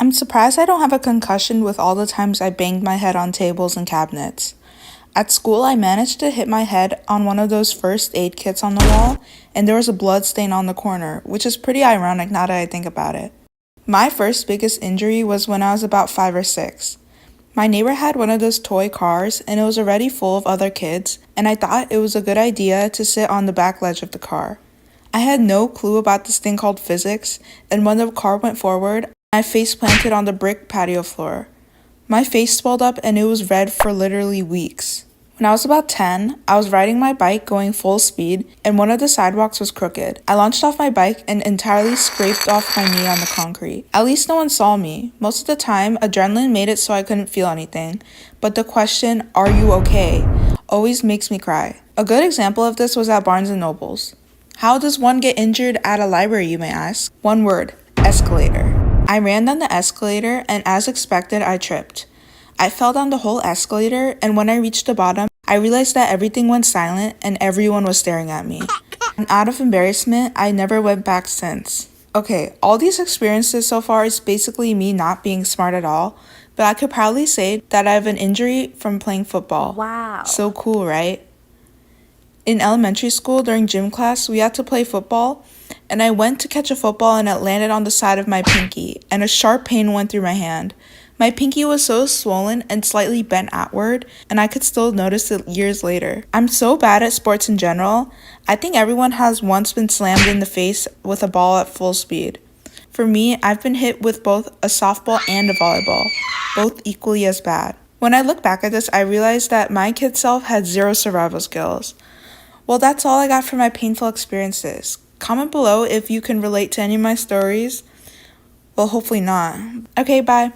I'm surprised I don't have a concussion with all the times I banged my head on tables and cabinets. At school, I managed to hit my head on one of those first aid kits on the wall, and there was a blood stain on the corner, which is pretty ironic now that I think about it. My first biggest injury was when I was about 5 or 6. My neighbor had one of those toy cars, and it was already full of other kids, and I thought it was a good idea to sit on the back ledge of the car. I had no clue about this thing called physics, and when the car went forward, my face planted on the brick patio floor. My face swelled up and it was red for literally weeks. When I was about 10, I was riding my bike going full speed, and one of the sidewalks was crooked. I launched off my bike and entirely scraped off my knee on the concrete. At least no one saw me. Most of the time, adrenaline made it so I couldn't feel anything, but the question, "Are you okay?" always makes me cry. A good example of this was at Barnes & Noble's. How does one get injured at a library, you may ask? One word: escalator. I ran down the escalator, and as expected, I tripped. I fell down the whole escalator, and when I reached the bottom, I realized that everything went silent and everyone was staring at me. And out of embarrassment, I never went back since. Okay, all these experiences so far is basically me not being smart at all, but I could proudly say that I have an injury from playing football. Wow. So cool, right? In elementary school, during gym class, we had to play football, and I went to catch a football and it landed on the side of my pinky, and a sharp pain went through my hand. My pinky was so swollen and slightly bent outward, and I could still notice it years later. I'm so bad at sports in general. I think everyone has once been slammed in the face with a ball at full speed. For me, I've been hit with both a softball and a volleyball, both equally as bad. When I look back at this, I realized that my kid self had zero survival skills. Well, that's all I got for my painful experiences. Comment below if you can relate to any of my stories. Well, hopefully not. Okay, bye.